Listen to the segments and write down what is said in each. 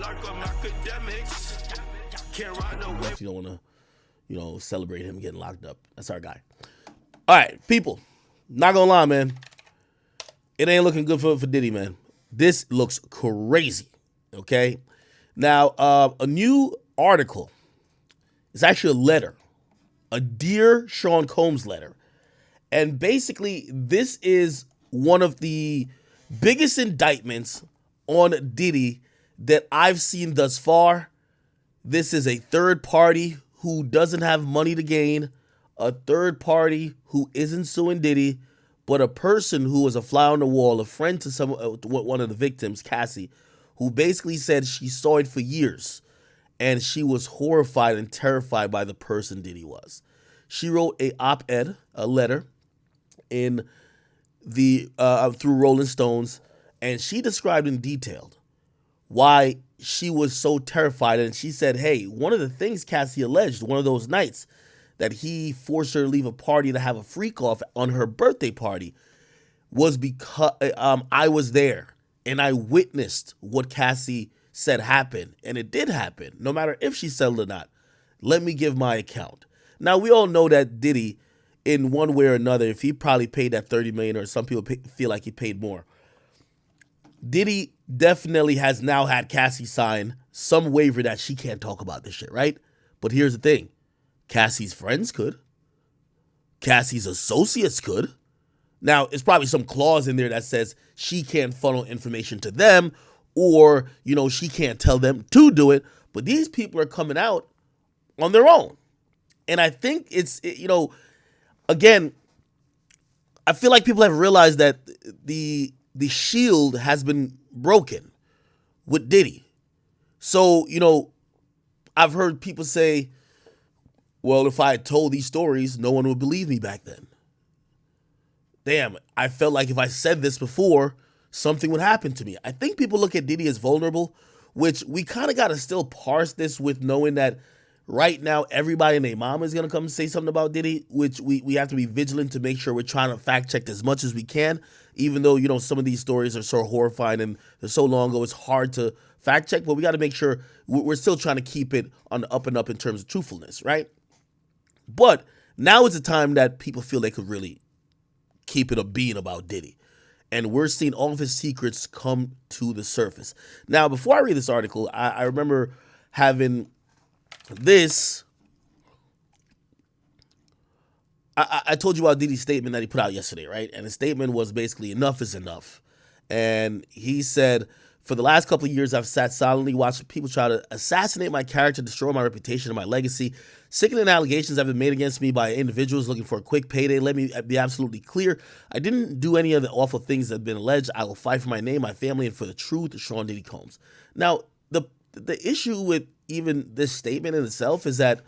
Akademiks. Can't ride no way. You don't want to, celebrate him getting locked up. That's our guy. All right, people. Not gonna lie, man. It ain't looking good for Diddy, man. This looks crazy. Okay. Now, a new article. It's actually a letter. A Dear Sean Combs letter. And basically, this is one of the biggest indictments on Diddy that I've seen thus far. This is a third party who doesn't have money to gain, a third party who isn't suing Diddy, but a person who was a fly on the wall, a friend to one of the victims, Cassie, who basically said she saw it for years, and she was horrified and terrified by the person Diddy was. She wrote a op-ed, a letter, in the through Rolling Stones, and she described in detail why she was so terrified. And she said, hey, one of the things Cassie alleged, one of those nights that he forced her to leave a party to have a freak off on her birthday party, was because I was there and I witnessed what Cassie said happened, and it did happen, no matter if she settled or not. Let me give my account. Now, we all know that Diddy, in one way or another, if he probably paid that $30 million, or some people feel like he paid more, Diddy definitely has now had Cassie sign some waiver that she can't talk about this shit, right? But here's the thing. Cassie's friends could. Cassie's associates could. Now, it's probably some clause in there that says she can't funnel information to them, or, she can't tell them to do it. But these people are coming out on their own. And I think again, I feel like people have realized that the shield has been broken with Diddy. So, I've heard people say, well, if I had told these stories, no one would believe me back then. Damn, I felt like if I said this before, something would happen to me. I think people look at Diddy as vulnerable, which we kind of got to still parse this with knowing that right now everybody and their mama is going to come say something about Diddy, which we have to be vigilant to make sure we're trying to fact check as much as we can, even though, some of these stories are so horrifying and they're so long ago, it's hard to fact check, but we got to make sure we're still trying to keep it on the up and up in terms of truthfulness, right? But now is the time that people feel they could really keep it a bean about Diddy. And we're seeing all of his secrets come to the surface. Now, before I read this article, I remember having this. I told you about Diddy's statement that he put out yesterday, right? And his statement was basically, enough is enough. And he said, for the last couple of years, I've sat silently watching people try to assassinate my character, destroy my reputation and my legacy. Sickening allegations have been made against me by individuals looking for a quick payday. Let me be absolutely clear. I didn't do any of the awful things that have been alleged. I will fight for my name, my family, and for the truth, Sean Diddy Combs. Now, the issue with even this statement in itself is that,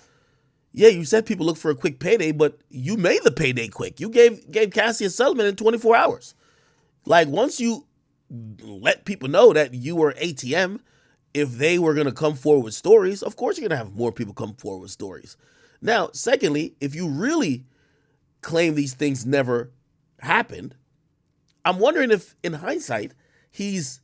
yeah, you said people look for a quick payday, but you made the payday quick. You gave Cassie a settlement in 24 hours. Like, once you let people know that you were ATM, if they were going to come forward with stories, of course you're going to have more people come forward with stories. Now, secondly, if you really claim these things never happened, I'm wondering if, in hindsight, he's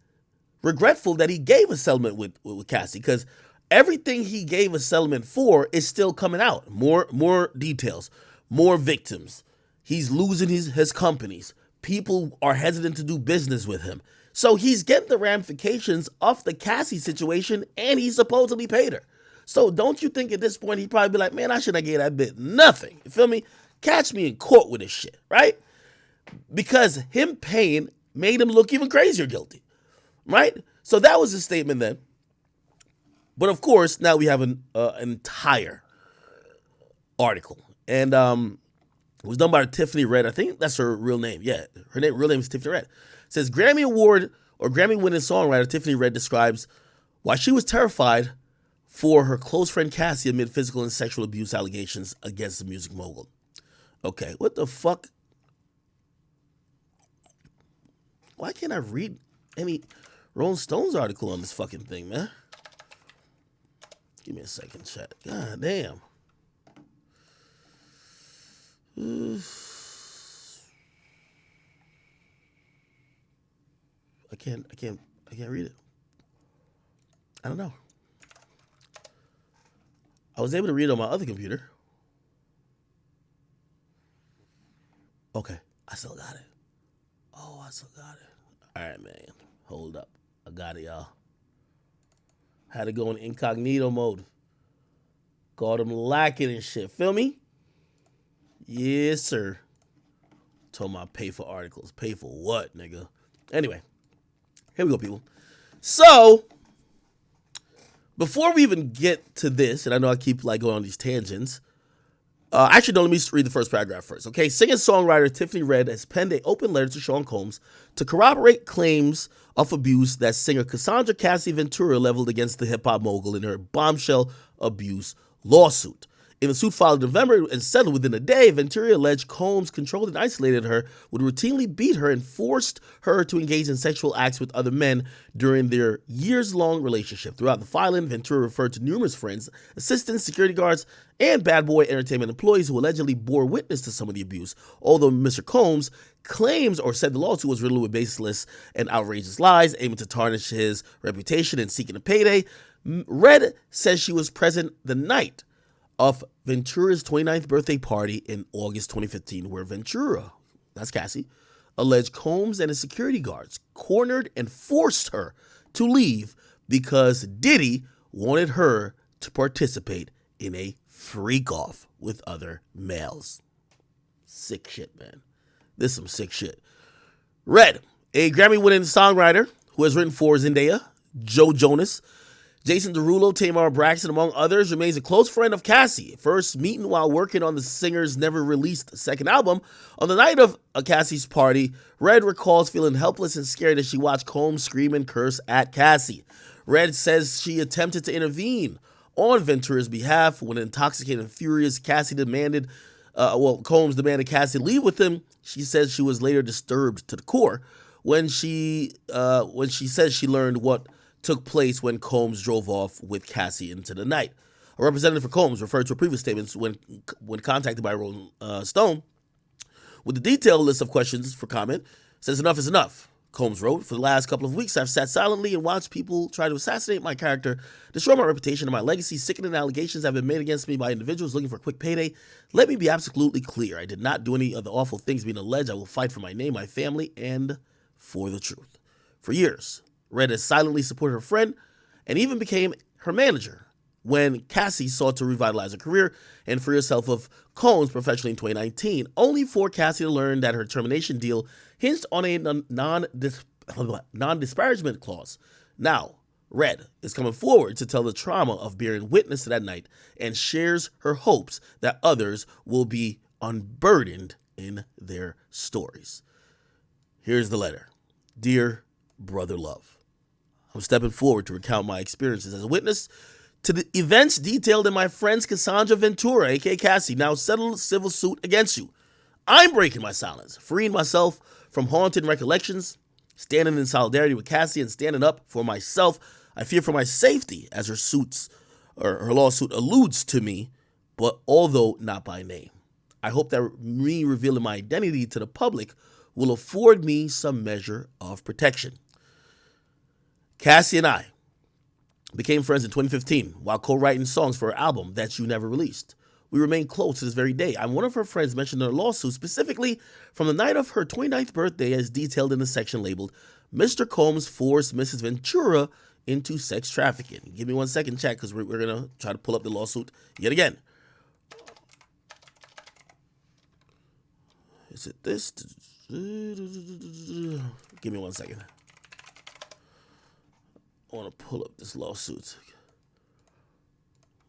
regretful that he gave a settlement with Cassie, because everything he gave a settlement for is still coming out. More details, more victims. He's losing his companies. People are hesitant to do business with him. So he's getting the ramifications of the Cassie situation, and he supposedly paid her. So don't you think at this point he'd probably be like, man, I shouldn't have gave that bitch nothing. You feel me? Catch me in court with this shit, right? Because him paying made him look even crazier guilty, right? So that was his statement then. But of course, now we have an entire article. And it was done by Tiffany Red. I think that's her real name. Yeah, her real name is Tiffany Red. It says Grammy Award or Grammy-winning songwriter Tiffany Red describes why she was terrified for her close friend Cassie amid physical and sexual abuse allegations against the music mogul. Okay, what the fuck? Why can't I read any Rolling Stones article on this fucking thing, man? Give me a second, chat. God damn. I can't read it. I don't know. I was able to read it on my other computer. Okay, I still got it. Oh, I still got it. All right, man. Hold up. I got it, y'all. Had to go in incognito mode. Got them lacking and shit. Feel me? Yes, sir. Told me I pay for articles. Pay for what, nigga? Anyway, here we go, people. So, before we even get to this, and I know I keep like going on these tangents, actually, no, let me read the first paragraph first. Okay, singer-songwriter Tiffany Red has penned an open letter to Sean Combs to corroborate claims of abuse that singer Cassandra Cassie Ventura leveled against the hip-hop mogul in her bombshell abuse lawsuit. In the suit filed in November and settled within a day, Ventura alleged Combs controlled and isolated her, would routinely beat her, and forced her to engage in sexual acts with other men during their years-long relationship. Throughout the filing, Ventura referred to numerous friends, assistants, security guards, and Bad Boy Entertainment employees who allegedly bore witness to some of the abuse. Although Mr. Combs claims or said the lawsuit was riddled with baseless and outrageous lies, aiming to tarnish his reputation and seeking a payday, Red says she was present the night of Ventura's 29th birthday party in August 2015, where Ventura, that's Cassie, alleged Combs and his security guards cornered and forced her to leave because Diddy wanted her to participate in a freak-off with other males. Sick shit, man. This is some sick shit. Red, a Grammy-winning songwriter who has written for Zendaya, Joe Jonas, Jason Derulo, Tamar Braxton, among others, remains a close friend of Cassie. First meeting while working on the singer's never-released second album. On the night of Cassie's party, Red recalls feeling helpless and scared as she watched Combs scream and curse at Cassie. Red says she attempted to intervene on Ventura's behalf when intoxicated and furious, Combs demanded Cassie leave with him. She says she was later disturbed to the core when she says she learned what took place when Combs drove off with Cassie into the night. A representative for Combs referred to a previous statement when contacted by Rolling Stone with a detailed list of questions for comment. Says enough is enough. Combs wrote, "For the last couple of weeks, I've sat silently and watched people try to assassinate my character, destroy my reputation and my legacy. Sickening allegations have been made against me by individuals looking for a quick payday. Let me be absolutely clear. I did not do any of the awful things being alleged. I will fight for my name, my family, and for the truth." For years, Red has silently supported her friend and even became her manager when Cassie sought to revitalize her career and free herself of Combs professionally in 2019, only for Cassie to learn that her termination deal hinged on a non-disparagement clause. Now, Red is coming forward to tell the trauma of bearing witness to that night and shares her hopes that others will be unburdened in their stories. Here's the letter. Dear Brother Love, I'm stepping forward to recount my experiences as a witness to the events detailed in my friend's Cassandra Ventura, aka Cassie, now settled civil suit against you. I'm breaking my silence, freeing myself from haunted recollections, standing in solidarity with Cassie and standing up for myself. I fear for my safety as her lawsuit alludes to me, but although not by name. I hope that me revealing my identity to the public will afford me some measure of protection. Cassie and I became friends in 2015 while co-writing songs for her album that you never released. We remain close to this very day. I'm one of her friends mentioned in her lawsuit, specifically from the night of her 29th birthday, as detailed in the section labeled, "Mr. Combs forced Mrs. Ventura into sex trafficking." Give me 1 second, chat, because we're going to try to pull up the lawsuit yet again. Is it this? Give me 1 second. I want to pull up this lawsuit.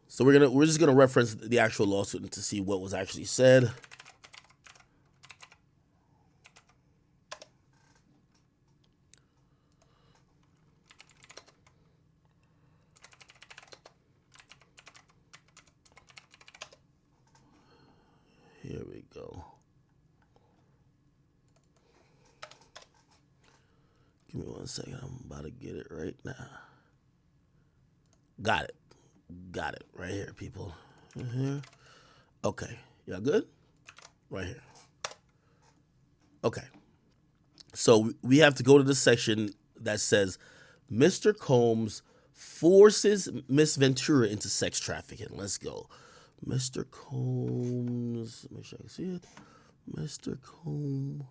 So we're just gonna reference the actual lawsuit to see what was actually said. Here we go. Give me 1 second. I'm about to get it right now. Got it. Got it. Right here, people. Here. Okay. Y'all good? Right here. Okay. So we have to go to the section that says Mr. Combs forces Miss Ventura into sex trafficking. Let's go. Mr. Combs. Make sure I can see it. Mr. Combs.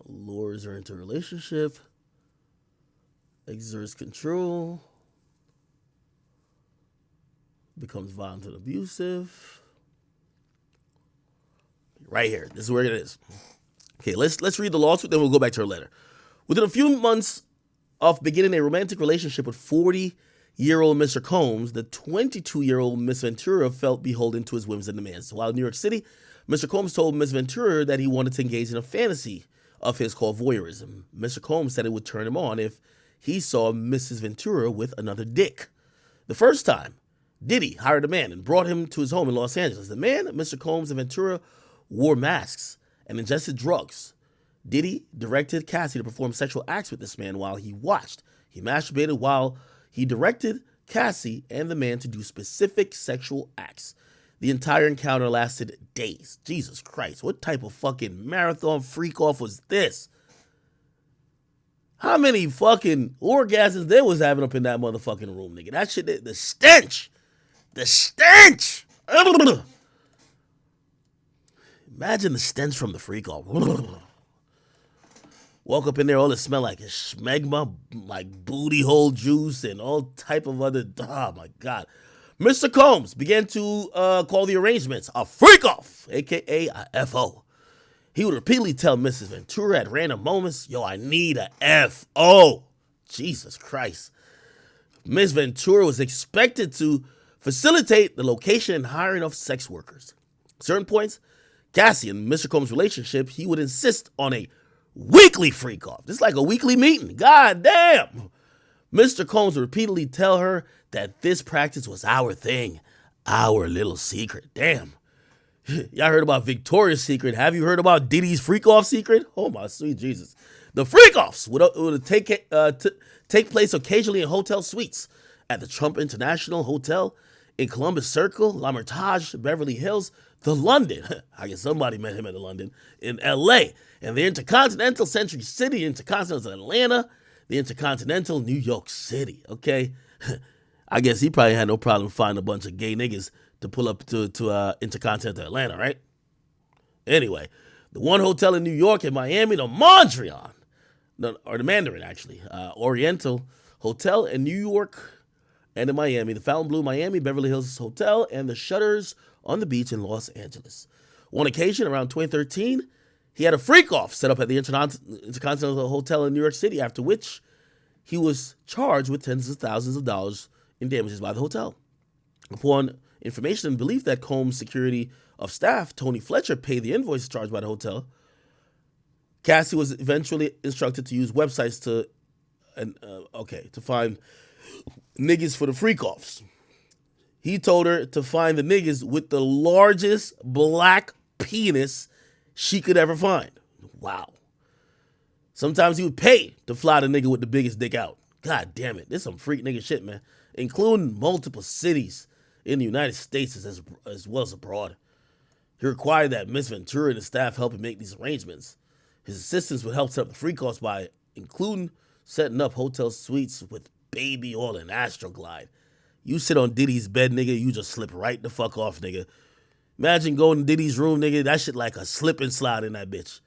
Lures her into a relationship. Exerts control. Becomes violent and abusive. Right here. This is where it is. Okay, let's read the lawsuit, then we'll go back to her letter. Within a few months of beginning a romantic relationship with 40-year-old Mr. Combs, the 22-year-old Miss Ventura felt beholden to his whims and demands. While in New York City, Mr. Combs told Miss Ventura that he wanted to engage in a fantasy of his called voyeurism. Mr. Combs said it would turn him on if he saw Mrs. Ventura with another dick. The first time, Diddy hired a man and brought him to his home in Los Angeles. The man, Mr. Combs, and Ventura wore masks and ingested drugs. Diddy directed Cassie to perform sexual acts with this man while he watched. He masturbated while he directed Cassie and the man to do specific sexual acts. The entire encounter lasted days. Jesus Christ, what type of fucking marathon freak-off was this? How many fucking orgasms they was having up in that motherfucking room, nigga? That shit, the stench. The stench. Imagine the stench from the freak-off. Woke up in there, all it smelled like smegma, like booty hole juice, and all type of other, oh my God. Mr. Combs began to call the arrangements a freak-off, a.k.a. a F.O. He would repeatedly tell Mrs. Ventura at random moments, yo, I need a F.O. Jesus Christ. Miss Ventura was expected to facilitate the location and hiring of sex workers. At certain points, Cassie and Mr. Combs' relationship, he would insist on a weekly freak-off. This is like a weekly meeting. God damn. Mr. Combs would repeatedly tell her that this practice was our thing, our little secret. Damn. Y'all heard about Victoria's Secret. Have you heard about Diddy's freak-off secret? Oh, my sweet Jesus. The freak-offs would take place occasionally in hotel suites at the Trump International Hotel, in Columbus Circle, L'Hermitage, Beverly Hills, the London. I guess somebody met him at the London, in L.A., and the Intercontinental Century City, Intercontinental Atlanta, the Intercontinental New York City, okay? I guess he probably had no problem finding a bunch of gay niggas to pull up to Intercontinental Atlanta, right? Anyway, the one hotel in New York and Miami, the Mondrian, or the Mandarin, actually, Oriental Hotel in New York and in Miami, the Fontainebleau Miami Beverly Hills Hotel, and the Shutters on the Beach in Los Angeles. One occasion, around 2013, he had a freak-off set up at the Intercontinental Hotel in New York City, after which he was charged with tens of thousands of dollars in damages by the hotel. Upon information and belief that Combs' security of staff, Tony Fletcher, paid the invoices charged by the hotel, Cassie was eventually instructed to use websites to find niggas for the freak-offs. He told her to find the niggas with the largest black penis she could ever find. Wow. Sometimes he would pay to fly the nigga with the biggest dick out. God damn it. This some freak nigga shit, man. Including multiple cities in the United States as well as abroad. He required that Miss Ventura and his staff help him make these arrangements. His assistants would help set up the freak-offs by including setting up hotel suites with baby oil and Astroglide. You sit on Diddy's bed, nigga, you just slip right the fuck off, nigga. Imagine going to Diddy's room, nigga. That shit like a slip and slide in that bitch.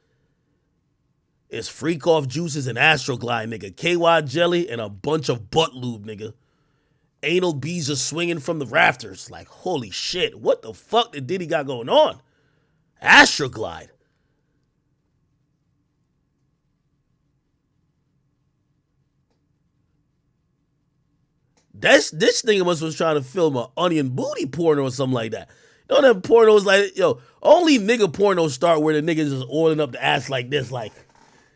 It's freak-off juices and Astroglide, nigga. KY jelly and a bunch of butt lube, nigga. Anal bees are swinging from the rafters. Like, holy shit. What the fuck did Diddy got going on? Astroglide. This nigga was trying to film an onion booty porno or something like that. You know that porno is like, yo, only nigga pornos start where the niggas just oiling up the ass like this, like,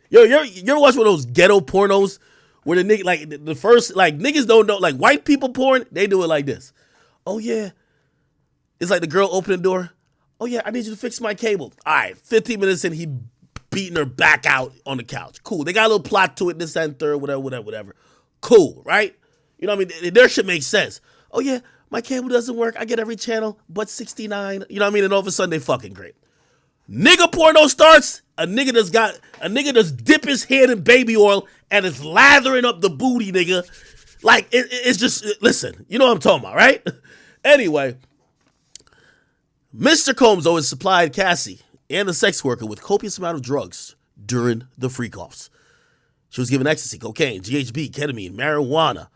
yo, you ever watch one of those ghetto pornos where the nigga, like, the first, like, niggas don't know, like, white people porn, they do it like this. Oh, yeah. It's like the girl opening the door. Oh, yeah, I need you to fix my cable. All right, 15 minutes in, he beating her back out on the couch. Cool. They got a little plot to it, this and third, whatever. Cool, right? You know what I mean? Their shit makes sense. Oh, yeah, my cable doesn't work. I get every channel but 69. You know what I mean? And all of a sudden, they fucking great. Nigga porno starts, a nigga that's dip his head in baby oil and is lathering up the booty, nigga. Like, it's just, listen, you know what I'm talking about, right? Anyway, Mr. Combs always supplied Cassie and the sex worker with copious amount of drugs during the freak-offs. She was given ecstasy, cocaine, GHB, ketamine, marijuana,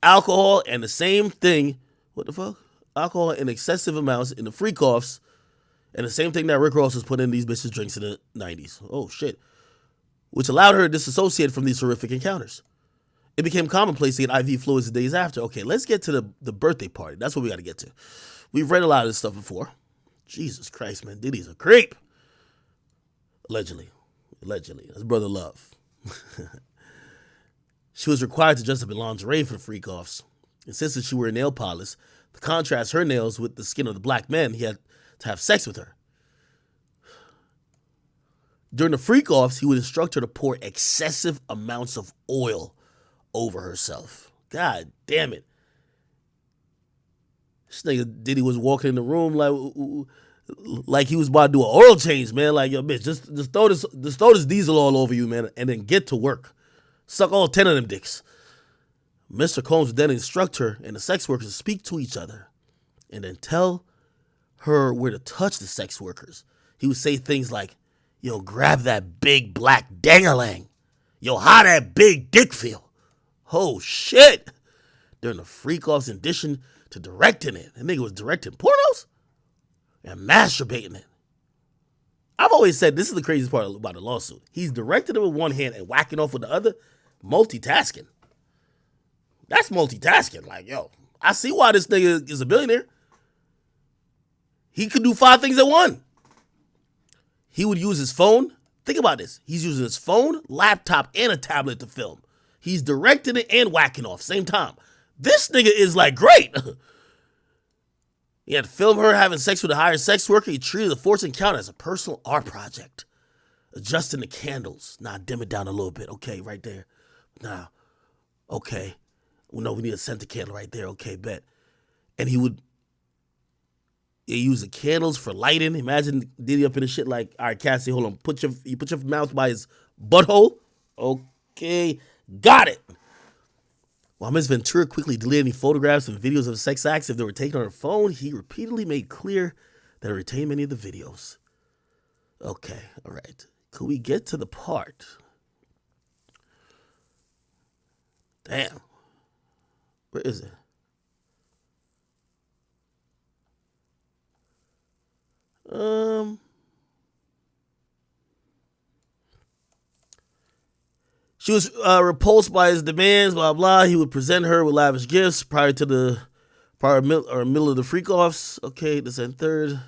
alcohol, and the same thing, what the fuck? Alcohol in excessive amounts in the freak-offs, and the same thing that Rick Ross was putting in these bitches' drinks in the 90s. Oh, shit. Which allowed her to disassociate from these horrific encounters. It became commonplace to get IV fluids the days after. Okay, let's get to the birthday party. That's what we got to get to. We've read a lot of this stuff before. Jesus Christ, man. Diddy's a creep. Allegedly. That's brother love. She was required to dress up in lingerie for the freak-offs. Insisted she wear nail polish. To contrast her nails with the skin of the black man, he had to have sex with her. During the freak-offs, he would instruct her to pour excessive amounts of oil over herself. God damn it. This nigga Diddy was walking in the room like he was about to do an oil change, man. Like, yo, bitch, just throw this diesel all over you, man, and then get to work. Suck all 10 of them dicks. Mr. Combs would then instruct her and the sex workers to speak to each other and then tell her where to touch the sex workers. He would say things like, yo, grab that big black dangalang. Yo, how that big dick feel? Oh, shit. During the freak-offs, in addition to directing it. That nigga was directing pornos and masturbating it. I've always said this is the craziest part about the lawsuit. He's directing it with one hand and whacking off with the other. Multitasking. That's multitasking. Like, yo, I see why this nigga is a billionaire. He could do 5 things at once. He would use his phone. Think about this. He's using his phone, laptop, and a tablet to film. He's directing it and whacking off same time. This nigga is like great. He had to film her having sex with a hired sex worker. He treated the forced encounter as a personal art project. Adjusting the candles. Nah, dim it down a little bit. Okay, right there. Nah, okay. Well, no, we need a scented candle right there. Okay, bet. And he would use the candles for lighting. Imagine Diddy up in the shit like, all right, Cassie, hold on. You put your mouth by his butthole. Okay, got it. While Ms. Ventura quickly deleted any photographs and videos of sex acts if they were taken on her phone, he repeatedly made clear that he retained many of the videos. Okay, all right. Could we get to the part? Damn. Where is it? She was repulsed by his demands, blah, blah. He would present her with lavish gifts prior middle of the freak-offs. Okay, this and third.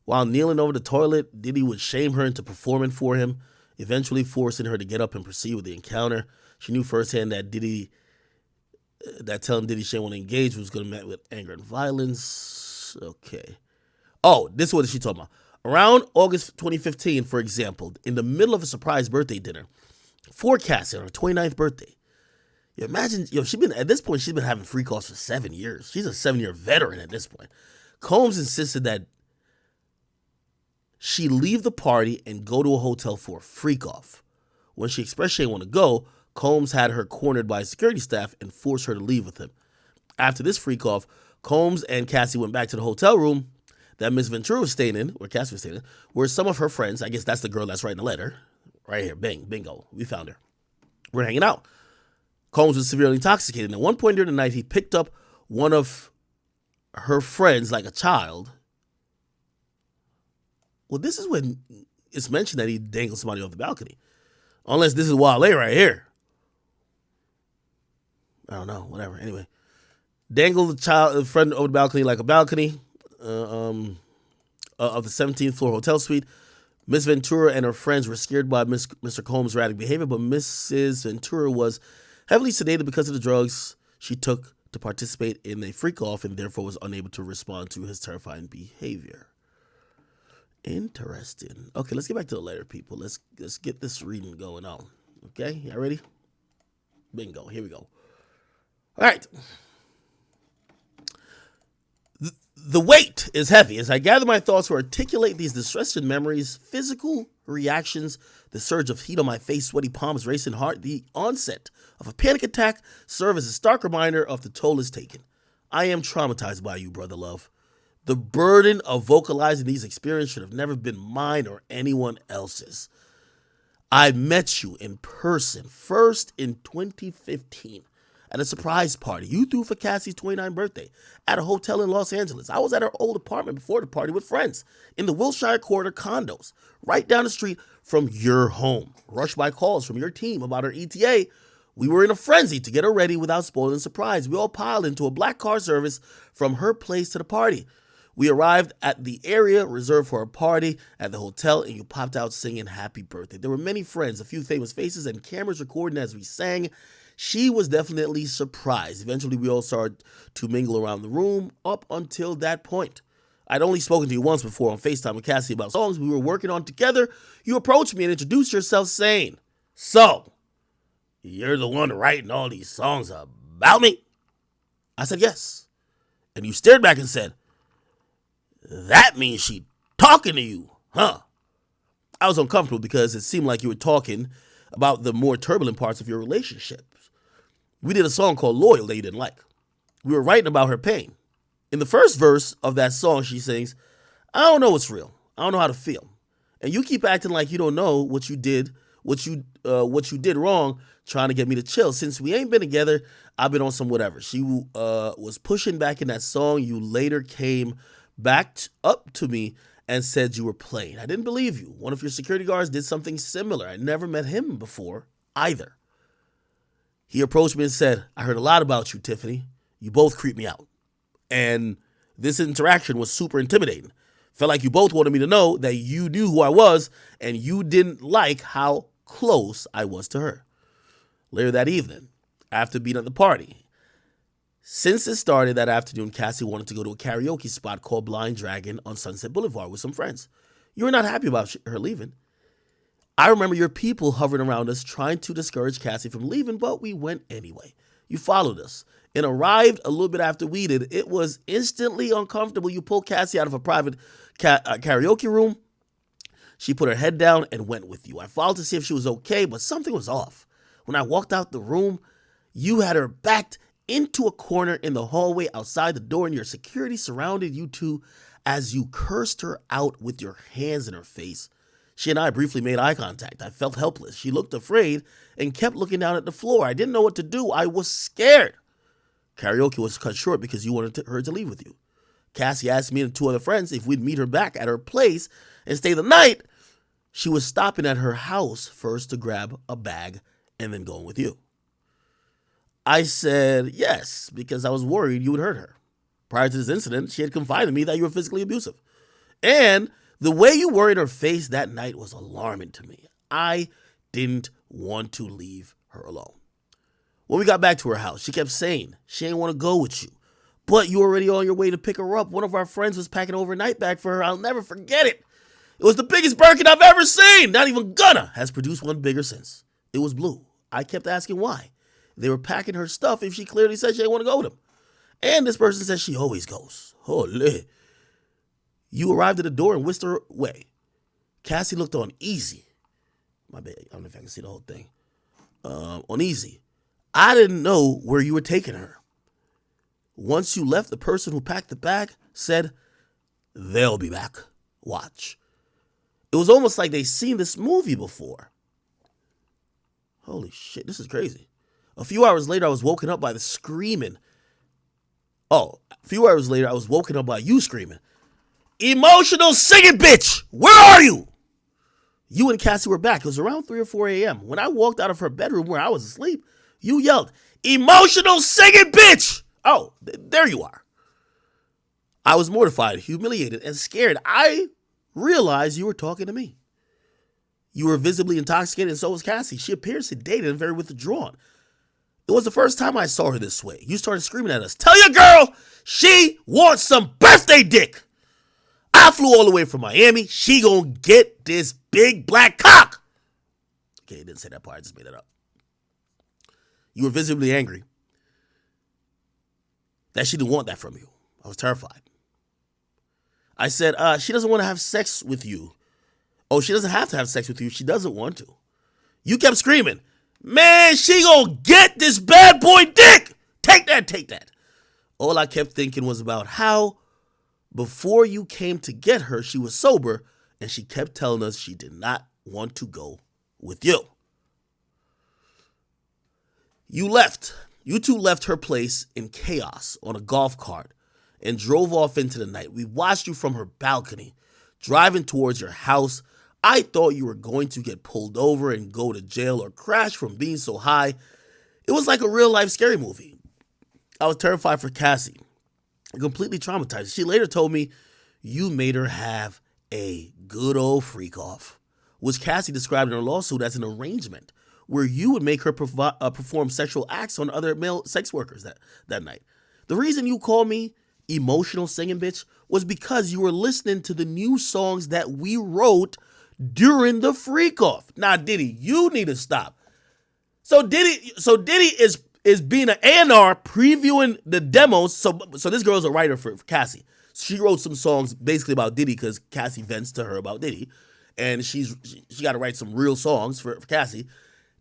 While kneeling over the toilet, Diddy would shame her into performing for him, eventually forcing her to get up and proceed with the encounter. She knew firsthand that telling Diddy she didn't want to engage was going to be met with anger and violence. Okay. Oh, this is what she's talking about. Around August 2015, for example, in the middle of a surprise birthday dinner for Cassie on her 29th birthday. You imagine, at this point, she's been having freak-offs for 7 years. She's a 7-year veteran at this point. Combs insisted that she leave the party and go to a hotel for a freak-off. When she expressed she didn't want to go, Combs had her cornered by security staff and forced her to leave with him. After this freak-off, Combs and Cassie went back to the hotel room that Miss Ventura was staying in, or Cassie was staying in, where some of her friends, I guess that's the girl that's writing the letter, right here, bing, bingo, we found her. We're hanging out. Combs was severely intoxicated, and at one point during the night, he picked up one of her friends like a child. Well, this is when it's mentioned that he dangled somebody off the balcony. Unless this is Wale right here. I don't know, whatever, anyway. Dangled the friend over the balcony like a balcony. Of the 17th floor hotel suite. Miss Ventura and her friends were scared by Mr. Combs' erratic behavior, but Mrs. Ventura was heavily sedated because of the drugs she took to participate in a freak-off and therefore was unable to respond to his terrifying behavior. Interesting. Okay, let's get back to the letter, people. Let's get this reading going on. Okay, y'all ready? Bingo, here we go. All right. The weight is heavy as I gather my thoughts to articulate these distressing memories, physical reactions, the surge of heat on my face, sweaty palms, racing heart, the onset of a panic attack serve as a stark reminder of the toll is taken. I am traumatized by you, brother love. The burden of vocalizing these experiences should have never been mine or anyone else's. I met you in person first in 2015 at a surprise party you threw for Cassie's 29th birthday at a hotel in Los Angeles. I was at her old apartment before the party with friends in the Wilshire Quarter condos, right down the street from your home. Rushed by calls from your team about her ETA, we were in a frenzy to get her ready without spoiling the surprise. We all piled into a black car service from her place to the party. We arrived at the area reserved for a party at the hotel, and you popped out singing happy birthday. There were many friends, a few famous faces, and cameras recording as we sang. She was definitely surprised. Eventually, we all started to mingle around the room up until that point. I'd only spoken to you once before on FaceTime with Cassie about songs we were working on together. You approached me and introduced yourself saying, "So, you're the one writing all these songs about me?" I said, "Yes." And you stared back and said, "That means she talking to you, huh?" I was uncomfortable because it seemed like you were talking about the more turbulent parts of your relationship. We did a song called Loyal that you didn't like. We were writing about her pain. In the first verse of that song, she sings, "I don't know what's real. I don't know how to feel." And you keep acting like you don't know what you did wrong, trying to get me to chill. Since we ain't been together, I've been on some whatever. She was pushing back in that song. You later came back up to me and said you were playing. I didn't believe you. One of your security guards did something similar. I never met him before either. He approached me and said, "I heard a lot about you, Tiffany. You both creep me out." And this interaction was super intimidating. Felt like you both wanted me to know that you knew who I was and you didn't like how close I was to her. Later that evening, after being at the party, since it started that afternoon, Cassie wanted to go to a karaoke spot called Blind Dragon on Sunset Boulevard with some friends. You were not happy about her leaving. I remember your people hovering around us trying to discourage Cassie from leaving, but we went anyway. You followed us and arrived a little bit after we did. It was instantly uncomfortable. You pulled Cassie out of a private karaoke room. She put her head down and went with you. I followed to see if she was okay, but something was off. When I walked out the room, you had her backed into a corner in the hallway outside the door, and your security surrounded you two as you cursed her out with your hands in her face. She and I briefly made eye contact. I felt helpless. She looked afraid and kept looking down at the floor. I didn't know what to do. I was scared. Karaoke was cut short because you wanted her to leave with you. Cassie asked me and two other friends if we'd meet her back at her place and stay the night. She was stopping at her house first to grab a bag and then going with you. I said yes because I was worried you would hurt her. Prior to this incident, she had confided in me that you were physically abusive. And the way you were in her face that night was alarming to me. I didn't want to leave her alone. When we got back to her house, she kept saying she didn't want to go with you. But you were already on your way to pick her up. One of our friends was packing an overnight bag for her. I'll never forget it. It was the biggest Birkin I've ever seen. Not even Gunna has produced one bigger since. It was blue. I kept asking why. They were packing her stuff if she clearly said she didn't want to go with him. And this person says she always goes. Holy. You arrived at the door and whisked her away. Cassie looked on easy. My bad. I don't know if I can see the whole thing. On easy. I didn't know where you were taking her. Once you left, the person who packed the bag said, "They'll be back. Watch." It was almost like they'd seen this movie before. Holy shit, this is crazy. A few hours later, I was woken up by the screaming. A few hours later, I was woken up by you screaming, "Emotional singing bitch! Where are you?" You and Cassie were back. It was around 3 or 4 a.m. When I walked out of her bedroom where I was asleep, you yelled, "Emotional singing bitch!" Oh, there you are. I was mortified, humiliated, and scared. I realized you were talking to me. You were visibly intoxicated, and so was Cassie. She appeared sedated and very withdrawn. It was the first time I saw her this way. You started screaming at us, "Tell your girl she wants some birthday dick. I flew all the way from Miami. She gonna get this big black cock." Okay, I didn't say that part. I just made it up. You were visibly angry that she didn't want that from you. I was terrified. I said, she doesn't want to have sex with you. Oh, she doesn't have to have sex with you. She doesn't want to. You kept screaming, man, she gonna get this bad boy dick. Take that, take that. All I kept thinking was about how before you came to get her, she was sober, and she kept telling us she did not want to go with you. You left. You two left her place in chaos on a golf cart and drove off into the night. We watched you from her balcony, driving towards your house. I thought you were going to get pulled over and go to jail or crash from being so high. It was like a real-life scary movie. I was terrified for Cassie, completely traumatized. She later told me you made her have a good old freak off, which Cassie described in her lawsuit as an arrangement where you would make her perform sexual acts on other male sex workers that night. The reason you called me emotional singing bitch was because you were listening to the new songs that we wrote during the freak off. Now, Diddy, you need to stop. So Diddy is being an A&R previewing the demos. So this girl's a writer for Cassie. She wrote some songs basically about Diddy because Cassie vents to her about Diddy, and she got to write some real songs for Cassie.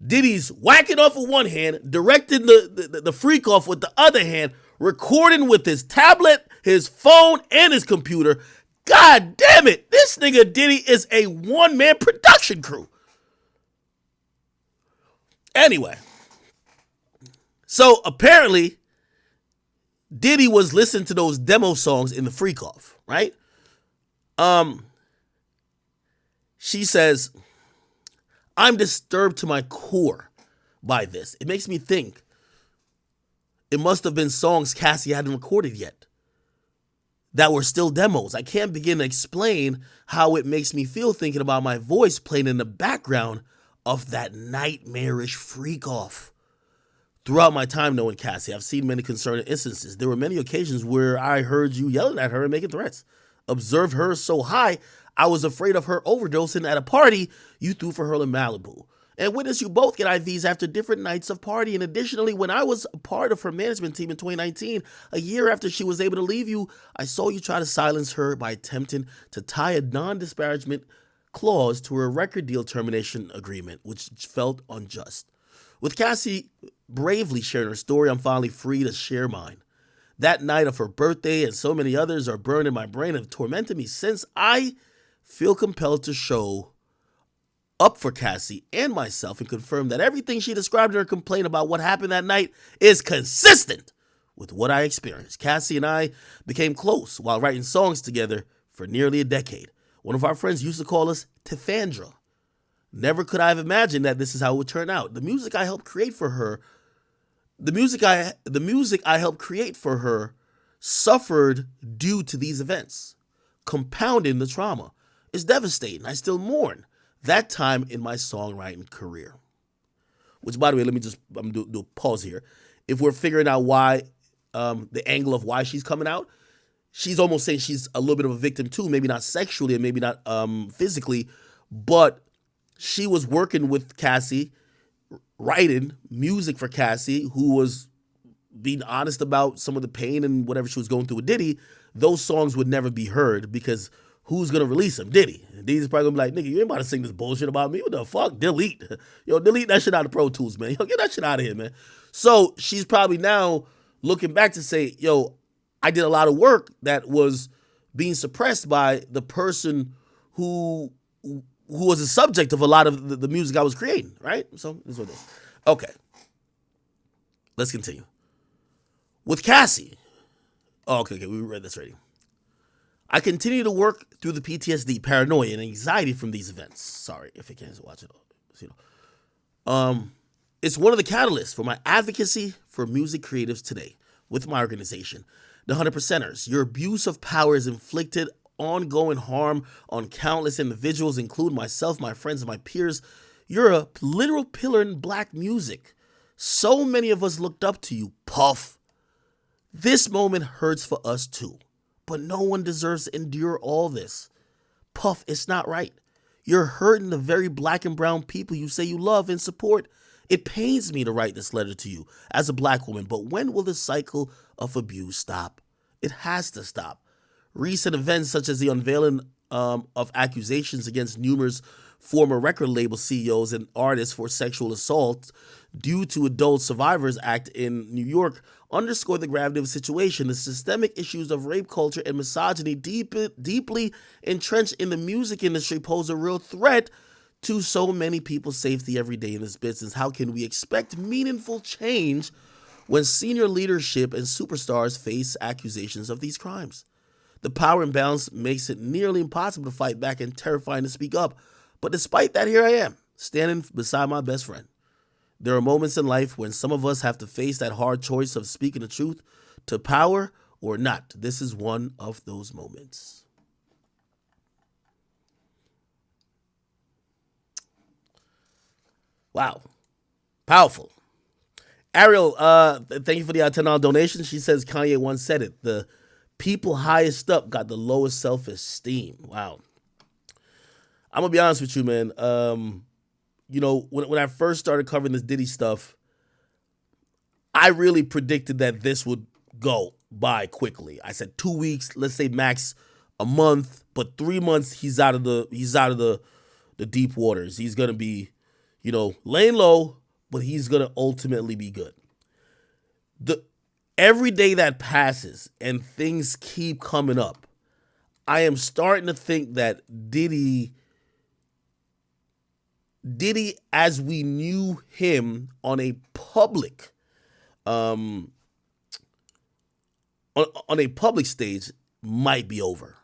Diddy's whacking off with one hand, directing the freak off with the other hand, recording with his tablet, his phone, and his computer. God damn it, this nigga Diddy is a one-man production crew. Anyway, so apparently Diddy was listening to those demo songs in the freak off, right? She says, I'm disturbed to my core by this. It makes me think it must have been songs Cassie hadn't recorded yet that were still demos. I can't begin to explain how it makes me feel thinking about my voice playing in the background of that nightmarish freak off. Throughout my time knowing Cassie, I've seen many concerning instances. There were many occasions where I heard you yelling at her and making threats. Observed her so high, I was afraid of her overdosing at a party you threw for her in Malibu. And witnessed you both get IVs after different nights of partying. Additionally, when I was a part of her management team in 2019, a year after she was able to leave you, I saw you try to silence her by attempting to tie a non-disparagement clause to her record deal termination agreement, which felt unjust. With Cassie bravely sharing her story, I'm finally free to share mine. That night of her birthday and so many others are burned in my brain and have tormented me since. I feel compelled to show up for Cassie and myself and confirm that everything she described in her complaint about what happened that night is consistent with what I experienced. Cassie and I became close while writing songs together for nearly a decade. One of our friends used to call us Tiffandra. Never could I have imagined that this is how it would turn out. The music I helped create for her suffered due to these events, compounding the trauma. It's devastating. I still mourn that time in my songwriting career. Which, by the way, let me just do a pause here. If we're figuring out why, the angle of why she's coming out, she's almost saying she's a little bit of a victim too. Maybe not sexually and maybe not physically, but she was working with Cassie, writing music for Cassie, who was being honest about some of the pain and whatever she was going through with Diddy. Those songs would never be heard because who's going to release them? Diddy. And Diddy's probably going to be like, nigga, you ain't about to sing this bullshit about me. What the fuck? Delete. Yo, delete that shit out of Pro Tools, man. Yo, get that shit out of here, man. So she's probably now looking back to say, yo, I did a lot of work that was being suppressed by the person who was the subject of a lot of the music I was creating, right? So this is what it is. Okay. Let's continue. With Cassie. Oh, okay, we read this already. I continue to work through the PTSD, paranoia, and anxiety from these events. Sorry if you can't watch it. It's one of the catalysts for my advocacy for music creatives today with my organization, the 100%ers. Your abuse of power has inflicted ongoing harm on countless individuals, including myself, my friends, and my peers. You're a literal pillar in black music. So many of us looked up to you, Puff. This moment hurts for us too, but no one deserves to endure all this. Puff, it's not right. You're hurting the very black and brown people you say you love and support. It pains me to write this letter to you as a black woman, but when will the cycle of abuse stop? It has to stop. Recent events such as the unveiling of accusations against numerous former record label CEOs and artists for sexual assault due to Adult Survivors Act in New York underscore the gravity of the situation. The systemic issues of rape culture and misogyny deeply entrenched in the music industry pose a real threat to so many people's safety every day in this business. How can we expect meaningful change when senior leadership and superstars face accusations of these crimes? The power imbalance makes it nearly impossible to fight back and terrifying to speak up. But despite that, here I am, standing beside my best friend. There are moments in life when some of us have to face that hard choice of speaking the truth to power or not. This is one of those moments. Wow. Powerful. Ariel, thank you for the $10 donation. She says Kanye once said it. The people highest up got the lowest self-esteem. Wow. I'm going to be honest with you, man. When I first started covering this Diddy stuff, I really predicted that this would go by quickly. I said 2 weeks, let's say max a month, but 3 months he's out of the deep waters. He's gonna be, laying low, but he's gonna ultimately be good. Every day that passes and things keep coming up, I am starting to think that Diddy, as we knew him on a public, on a public stage, might be over.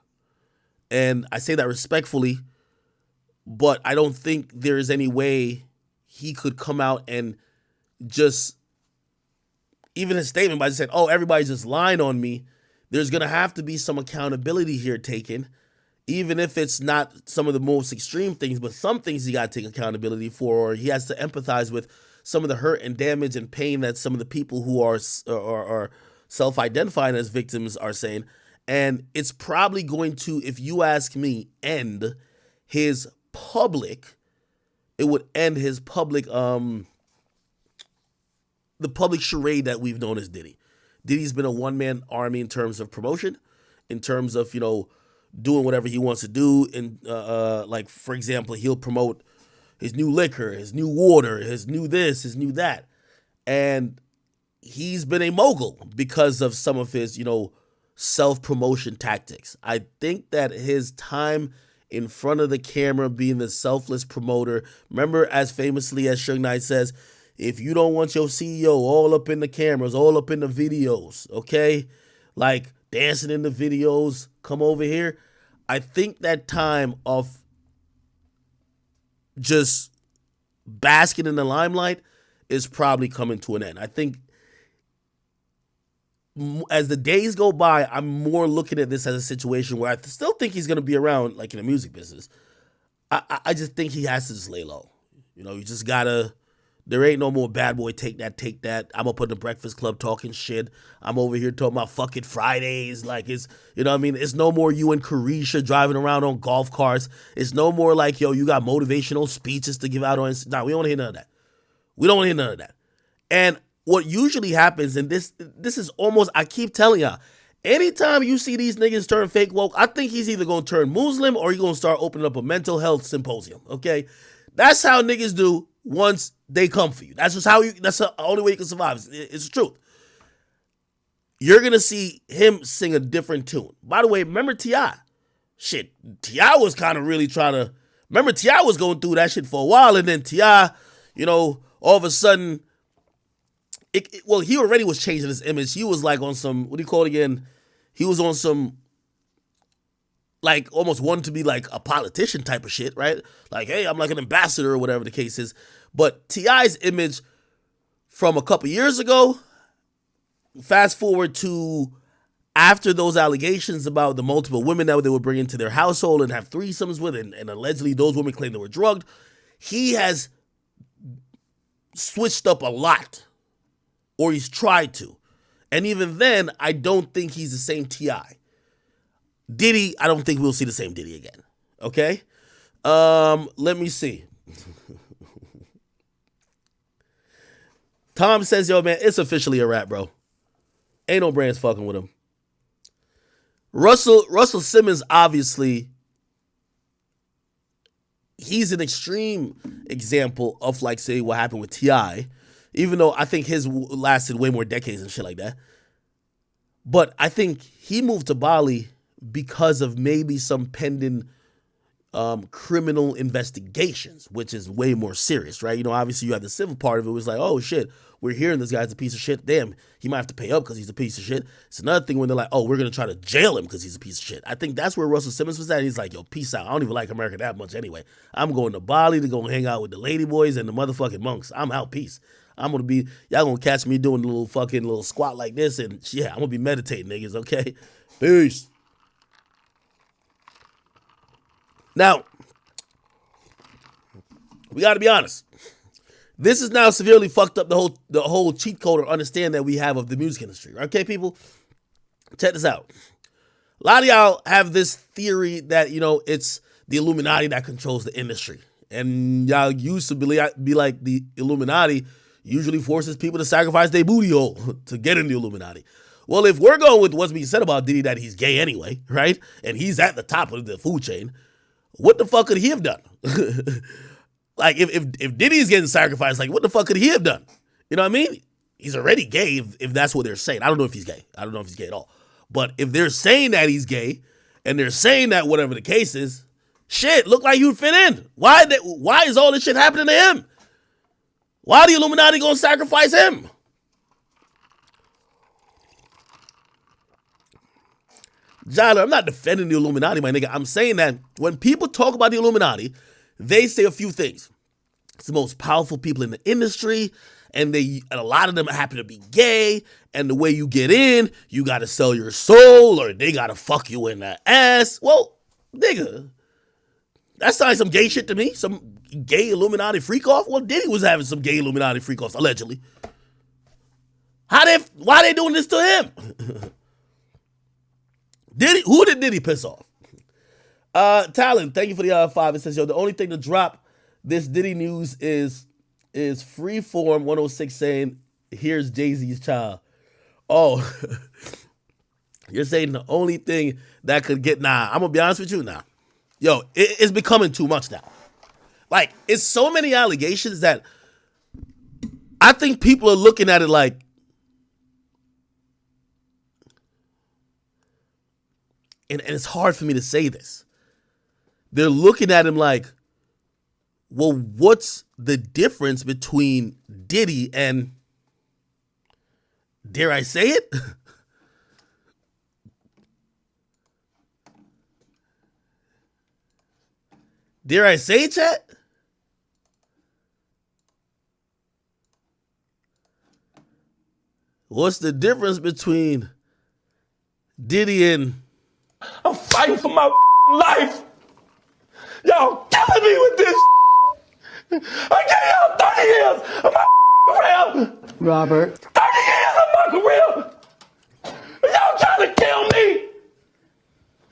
And I say that respectfully, but I don't think there is any way he could come out and just, even his statement by just saying, oh, everybody's just lying on me. There's going to have to be some accountability here taken, even if it's not some of the most extreme things, but some things he got to take accountability for, or he has to empathize with some of the hurt and damage and pain that some of the people who are self-identifying as victims are saying. And it's probably going to, if you ask me, end his public, it would end his public, the public charade that we've known as Diddy. Diddy's been a one-man army in terms of promotion, in terms of, doing whatever he wants to do. And like, for example, he'll promote his new liquor, his new water, his new this, his new that. And he's been a mogul because of some of his, self-promotion tactics. I think that his time in front of the camera being the selfless promoter, remember as famously as Suge Knight says, if you don't want your CEO all up in the cameras, all up in the videos, okay? Like dancing in the videos, come over here. I think that time of just basking in the limelight is probably coming to an end. I think as the days go by, I'm more looking at this as a situation where I still think he's going to be around, like in the music business. I just think he has to just lay low. You just got to, there ain't no more bad boy, take that. I'm up on the Breakfast Club talking shit. I'm over here talking about fucking Fridays. Like it's, it's no more you and Carisha driving around on golf carts. It's no more like, yo, you got motivational speeches to give out on. Nah, we don't want to hear none of that. We don't want to hear none of that. And what usually happens, and this is almost, I keep telling y'all, anytime you see these niggas turn fake woke, I think he's either going to turn Muslim or he's going to start opening up a mental health symposium, okay? That's how niggas do once they come for you. That's the only way you can survive. It's the truth. You're going to see him sing a different tune. By the way, remember T.I.? Shit, T.I. was kind of really trying to, remember T.I. was going through that shit for a while, and then T.I., all of a sudden, he already was changing his image. He was like on some, what do you call it again? He was on some, like almost wanting to be like a politician type of shit, right? Like, hey, I'm like an ambassador or whatever the case is. But T.I.'s image from a couple years ago, fast forward to after those allegations about the multiple women that they would bring into their household and have threesomes with, and allegedly those women claim they were drugged, he has switched up a lot. Or he's tried to. And even then, I don't think he's the same T.I. Diddy, I don't think we'll see the same Diddy again. Okay? Let me see. Tom says, yo, man, it's officially a wrap, bro. Ain't no brands fucking with him. Russell Simmons, obviously, he's an extreme example of, like, say, what happened with T.I., even though I think his lasted way more decades and shit like that. But I think he moved to Bali because of maybe some pending criminal investigations, which is way more serious, right? You know, obviously you have the civil part of it. It was like, oh shit, we're hearing this guy's a piece of shit. Damn, he might have to pay up because he's a piece of shit. It's another thing when they're like, oh, we're going to try to jail him because he's a piece of shit. I think that's where Russell Simmons was at. He's like, yo, peace out. I don't even like America that much anyway. I'm going to Bali to go hang out with the lady boys and the motherfucking monks. I'm out. Peace. I'm going to be, y'all going to catch me doing the little squat like this. And yeah, I'm going to be meditating, niggas. Okay. Peace. Now, we got to be honest. This is now severely fucked up the whole cheat code or understand that we have of the music industry. Okay, people? Check this out. A lot of y'all have this theory that, you know, it's the Illuminati that controls the industry. And y'all used to be like the Illuminati usually forces people to sacrifice their booty hole to get in the Illuminati. Well, if we're going with what's being said about Diddy, that he's gay anyway, right? And he's at the top of the food chain, what the fuck could he have done? Like, if Diddy's getting sacrificed, like, what the fuck could he have done? You know what I mean? He's already gay if that's what they're saying. I don't know if he's gay. I don't know if he's gay at all. But if they're saying that he's gay, and they're saying that whatever the case is, shit, look like you'd fit in. Why is all this shit happening to him? Why are the Illuminati gonna sacrifice him? Jyler, I'm not defending the Illuminati, my nigga. I'm saying that when people talk about the Illuminati, they say a few things. It's the most powerful people in the industry, and a lot of them happen to be gay, and the way you get in, you gotta sell your soul, or they gotta fuck you in the ass. Well, nigga, that sounds like some gay shit to me. Some gay Illuminati freak-off? Well, Diddy was having some gay Illuminati freak-offs, allegedly. Why they doing this to him? Who did Diddy piss off? Talon, thank you for the 5. It says, yo, the only thing to drop this Diddy news is Freeform 106 saying, here's Jay-Z's child. Oh, you're saying the only thing that could get, I'm going to be honest with you now. Yo, it's becoming too much now. Like, it's so many allegations that I think people are looking at it like, and it's hard for me to say this. They're looking at him like, well, what's the difference between Diddy and, dare I say it? Dare I say it, chat? What's the difference between Diddy and... I'm fighting for my life. Y'all killing me with this. I gave y'all 30 years of my career. Robert. 30 years of my career. Y'all trying to kill me.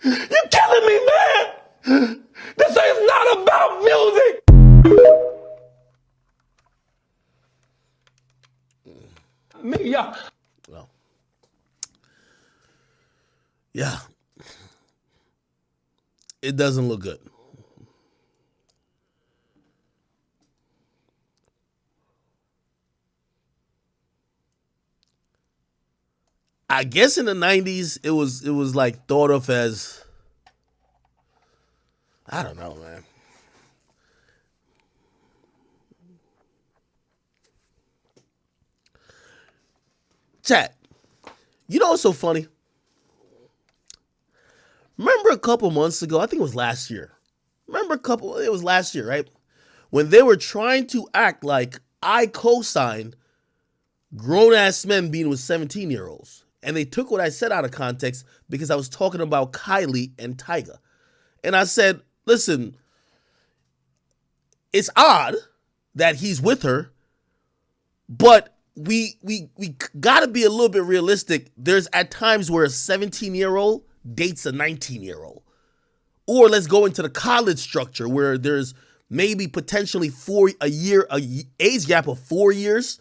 You killing me, man. This is not about music. Me, y'all. Well, yeah. It doesn't look good. I guess in the 90s it was like thought of as, I don't know, man. Chat, you know what's so funny? Remember a couple months ago, I think it was last year. It was last year, right? When they were trying to act like I co-signed grown-ass men being with 17-year-olds. And they took what I said out of context because I was talking about Kylie and Tyga. And I said, listen, it's odd that he's with her, but we got to be a little bit realistic. There's at times where a 17-year-old dates a 19-year-old. Or let's go into the college structure where there's maybe potentially a age gap of 4 years.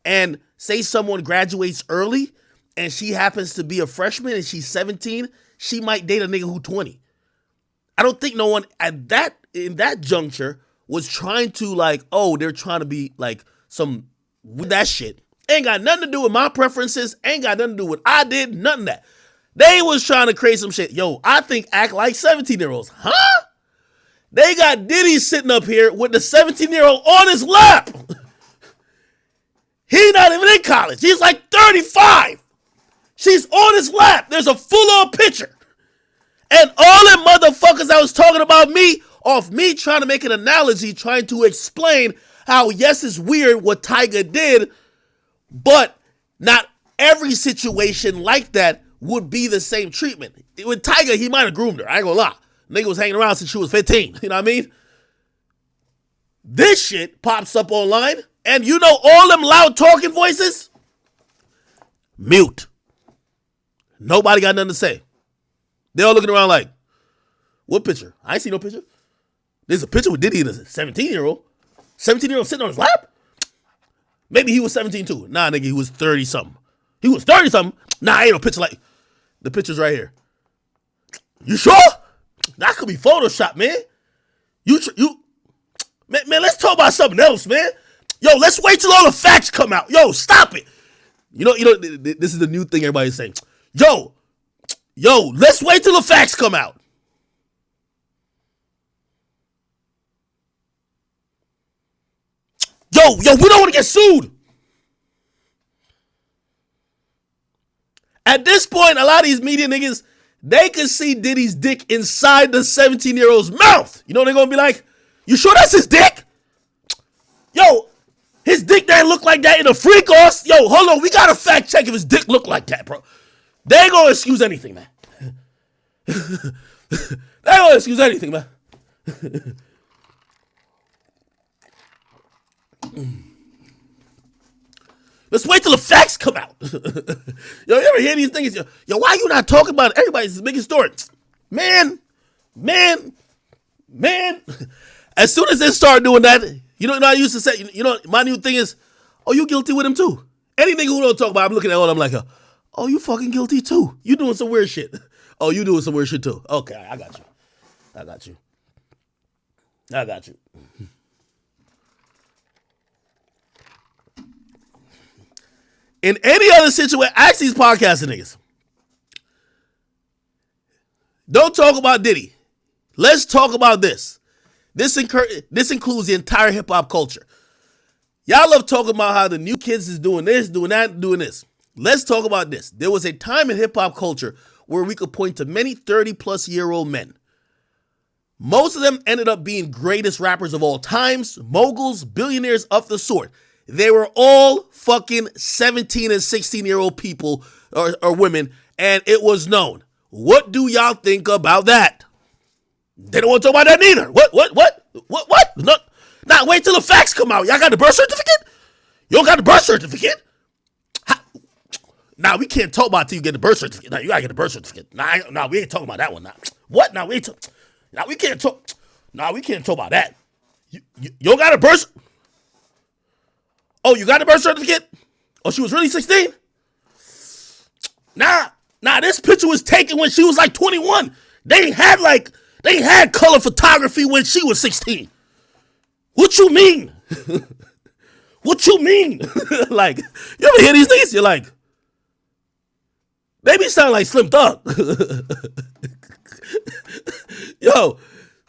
And say someone graduates early and she happens to be a freshman and she's 17, she might date a nigga who 20. I don't think no one in that juncture was trying to like, oh, they're trying to be like some with that shit. Ain't got nothing to do with my preferences. Ain't got nothing to do with what I did. None of that. They was trying to create some shit. Yo, I think act like 17-year-olds. Huh? They got Diddy sitting up here with the 17-year-old on his lap. He not even in college. He's like 35. She's on his lap. There's a full-on picture. And all them motherfuckers that was talking about me, off me trying to make an analogy, trying to explain how, yes, it's weird what Tyga did, but not every situation like that would be the same treatment. With Tyga, he might have groomed her. I ain't gonna lie. Nigga was hanging around since she was 15. You know what I mean? This shit pops up online, and you know all them loud talking voices? Mute. Nobody got nothing to say. They all looking around like, what picture? I ain't see no picture. There's a picture with Diddy and a 17-year-old. 17-year-old sitting on his lap? Maybe he was 17 too. Nah, nigga, he was 30-something. He was 30-something? Nah, ain't no picture like, the picture's right here. You sure? That could be Photoshop, man. Man, let's talk about something else, man. Yo, let's wait till all the facts come out. Yo, stop it. You know, this is the new thing everybody's saying. Yo, let's wait till the facts come out. Yo, we don't want to get sued. At this point, a lot of these media niggas, they can see Diddy's dick inside the 17-year-old's mouth. You know what they're going to be like? You sure that's his dick? Yo, his dick didn't look like that in a freak offs. Yo, hold on. We got to fact check if his dick looked like that, bro. They ain't going to excuse anything, man. They ain't going to excuse anything, man. Let's wait till the facts come out. Yo, you ever hear these things? Yo, why you not talking about it? Everybody's making story. Man. As soon as they start doing that, you know what I used to say? You know, my new thing is, oh, you guilty with him too. Any nigga who don't talk about it, I'm looking at all, I'm like, oh, you fucking guilty too. You doing some weird shit. Oh, you doing some weird shit too. Okay, I got you. In any other situation, ask these podcasting niggas. Don't talk about Diddy. Let's talk about this. This includes the entire hip-hop culture. Y'all love talking about how the new kids is doing this, doing that, doing this. Let's talk about this. There was a time in hip-hop culture where we could point to many 30-plus-year-old men. Most of them ended up being greatest rappers of all times, moguls, billionaires of the sort. They were all fucking 17 and 16-year-old people or women, and it was known. What do y'all think about that? They don't want to talk about that neither. What? No, nah, wait till the facts come out. Y'all got the birth certificate? You don't got the birth certificate? Nah, we can't talk about it till you get the birth certificate. Nah, you gotta get the birth certificate. Nah, we ain't talking about that one. Nah. What? Nah, we can't talk. Nah, we can't talk about that. You don't got a birth. Oh, you got a birth certificate? Oh, she was really 16? Nah, this picture was taken when she was like 21. They had color photography when she was 16. What you mean? What you mean? Like, you ever hear these things? You're like, maybe sound like Slim Thug. Yo,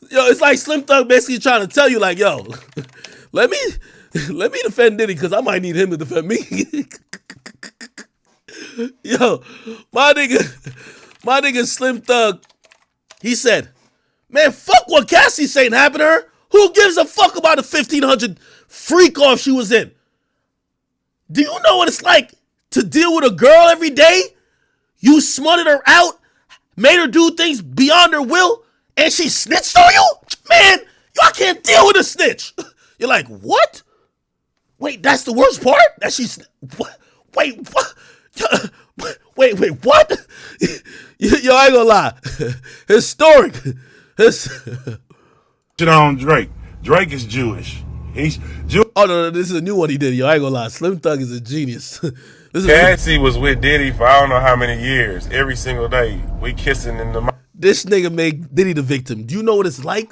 it's like Slim Thug basically trying to tell you, like, yo, let me defend Diddy because I might need him to defend me. Yo, my nigga Slim Thug, he said, man, fuck what Cassie saying happened to her. Who gives a fuck about the 1,500 freak off she was in? Do you know what it's like to deal with a girl every day? You smutted her out, made her do things beyond her will, and she snitched on you? Man, I can't deal with a snitch. You're like, what? Wait, that's the worst part? That she's... Wait, what? Wait, what? Yo, I ain't gonna lie. Historic. Shit on Drake. Drake is Jewish. He's Jewish. Oh, no, this is a new one he did. Yo, I ain't gonna lie. Slim Thug is a genius. Cassie was with Diddy for I don't know how many years. Every single day, we kissing in the mouth. This nigga made Diddy the victim. Do you know what it's like?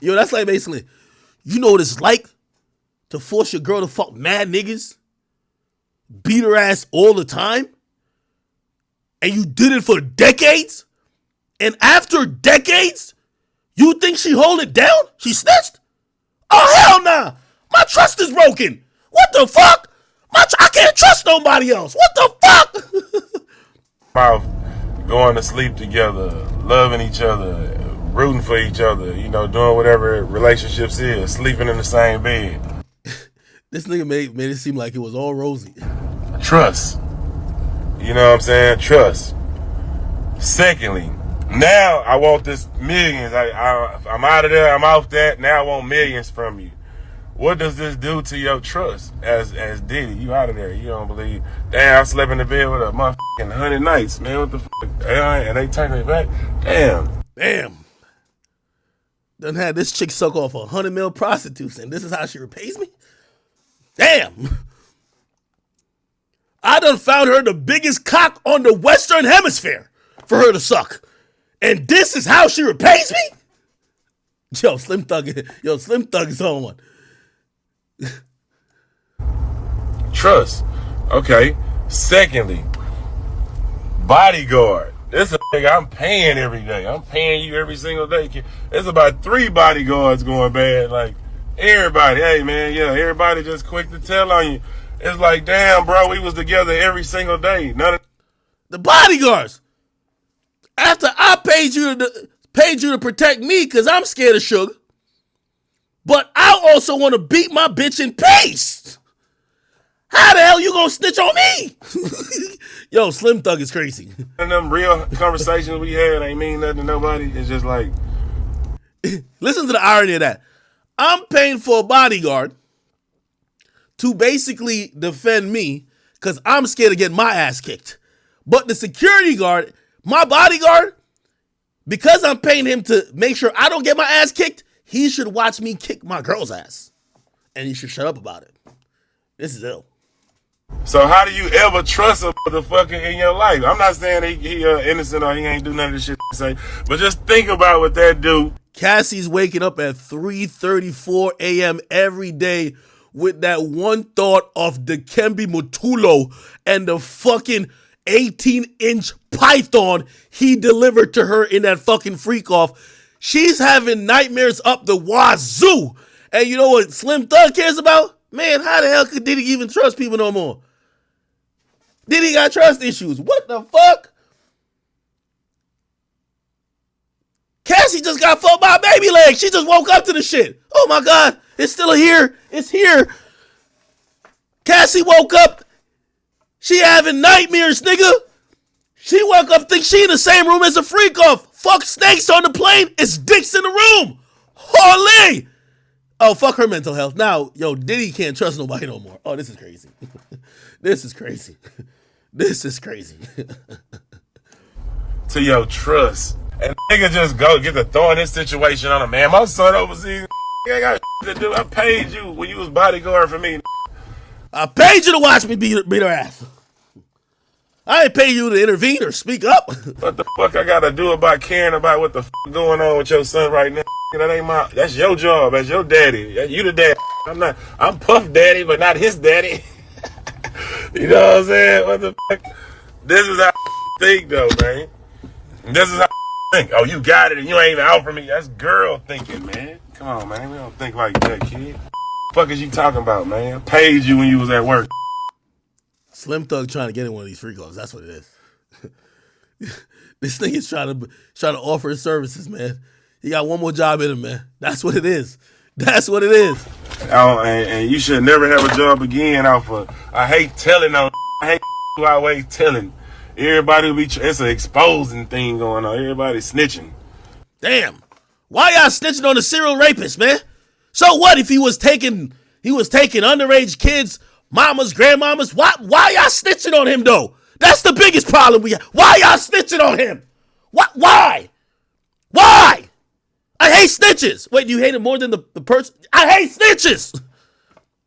Yo, that's like basically, you know what it's like to force your girl to fuck mad niggas, beat her ass all the time, and you did it for decades, and after decades, you think she hold it down? She snitched? Oh, hell nah. My trust is broken. What the fuck? I can't trust nobody else. What the fuck? Mouth, going to sleep together, loving each other, rooting for each other, you know, doing whatever relationships is, sleeping in the same bed. This nigga made it seem like it was all rosy. Trust. You know what I'm saying? Trust. Secondly, now I want this millions. I'm out of there. I'm off that. Now I want millions from you. What does this do to your trust as Diddy? You out of there. You don't believe. Damn, I slept in the bed with a motherfucking 100 nights, man. What the fuck? And they turn it back. Damn. Done had this chick suck off 100 mil prostitutes, and this is how she repays me? Damn. I done found her the biggest cock on the Western Hemisphere for her to suck. And this is how she repays me? Yo, Slim Thug is on one. Trust. Okay. Secondly, bodyguard. This is a thing I'm paying every day. I'm paying you every single day. There's about 3 bodyguards going bad. Like, everybody, hey man, yeah, everybody just quick to tell on you. It's like, damn, bro, we was together every single day. None of the bodyguards. After I paid you to protect me because I'm scared of sugar, but I also want to beat my bitch in peace. How the hell you gonna snitch on me? Yo, Slim Thug is crazy. And them real conversations we had ain't mean nothing to nobody. It's just like, listen to the irony of that. I'm paying for a bodyguard to basically defend me because I'm scared of getting my ass kicked. But the security guard, my bodyguard, because I'm paying him to make sure I don't get my ass kicked, he should watch me kick my girl's ass. And he should shut up about it. This is ill. so how do you ever trust a motherfucker in your life? I'm not saying he innocent or he ain't do none of this shit to say, but just think about what that do. Cassie's waking up at 3:34 a.m. every day with that one thought of Dikembe Mutulo and the fucking 18-inch python he delivered to her in that fucking freak off. She's having nightmares up the wazoo. And you know what Slim Thug cares about? Man, how the hell could Diddy even trust people no more? Diddy got trust issues. What the fuck? Cassie just got fucked by a baby leg. She just woke up to the shit. Oh my God, it's still here. It's here. Cassie woke up. She having nightmares, nigga. She woke up, think she in the same room as a freak off. Fuck snakes on the plane. It's dicks in the room. Holy. Oh, fuck her mental health. Now, yo, Diddy can't trust nobody no more. Oh, this is crazy. This is crazy. This is crazy. To your trust. And nigga just go get to throwing this situation on him. Man, my son overseas, I got to do. I paid you when you was bodyguard for me. I paid you to watch me beat her ass. I ain't pay you to intervene or speak up. What the fuck I gotta do about caring about what the fuck going on with your son right now? That ain't that's your job. That's your daddy. You the daddy. I'm Puff Daddy, but not his daddy. You know what I'm saying? What the fuck? This is how I think though, man. This is how I think. Oh, you got it and you ain't even out for me. That's girl thinking, man. Come on, man. We don't think like that, kid. What the fuck is you talking about, man? I paid you when you was at work. Slim Thug trying to get in one of these free clubs. That's what it is. This nigga's trying to offer his services, man. He got one more job in him, man. That's what it is. That's what it is. Oh, and you should never have a job again off of. I hate telling on. I hate who always telling. Everybody will be. It's an exposing thing going on. Everybody snitching. Damn. Why y'all snitching on a serial rapist, man? So what if he was taking underage kids, mamas, grandmamas? Why y'all snitching on him though? That's the biggest problem we have. Why y'all snitching on him? Why? I hate snitches. Wait, do you hate him more than the person? I hate snitches.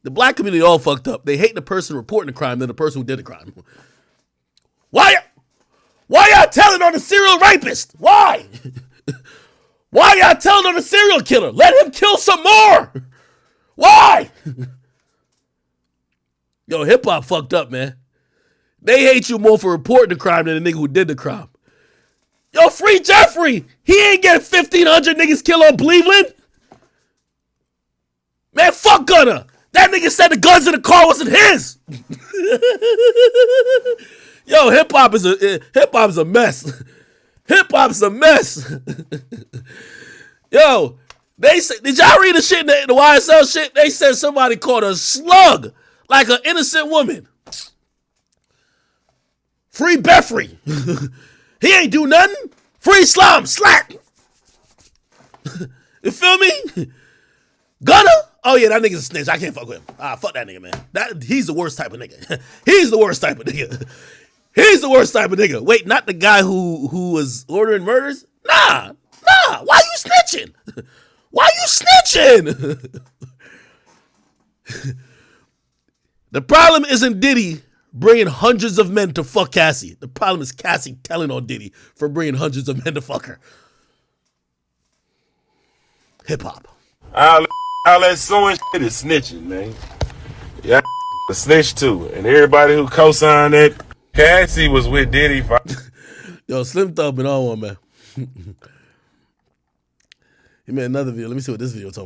The black community all fucked up. They hate the person reporting the crime than the person who did the crime. Why y'all telling on the serial rapist? Why? Why y'all telling on the serial killer? Let him kill some more. Why? Yo, hip hop fucked up, man. They hate you more for reporting the crime than the nigga who did the crime. Yo, free Jeffrey. He ain't getting 1,500 niggas killed on Cleveland. Man, fuck Gunna. That nigga said the guns in the car wasn't his. Yo, hip hop is a mess. Hip hop's a mess. Yo, they say, did y'all read the shit in the YSL shit? They said somebody called a slug like an innocent woman. Free Beffrey. He ain't do nothing. Free Slum, slap. You feel me? Gunna? Oh yeah, that nigga's a snitch. I can't fuck with him. Fuck that nigga, man. He's the worst type of nigga. He's the worst type of nigga. He's the worst type of nigga. Wait, not the guy who was ordering murders? Nah. Why you snitching? Why you snitching? The problem isn't Diddy bringing hundreds of men to fuck Cassie. The problem is Cassie telling on Diddy for bringing hundreds of men to fuck her. Hip hop. All that suing shit is snitching, man. Yeah, a snitch too. And everybody who co-signed that, Cassie was with Diddy. Yo, Slim Thug been on one, man. He made another video. Let me see what this video told me.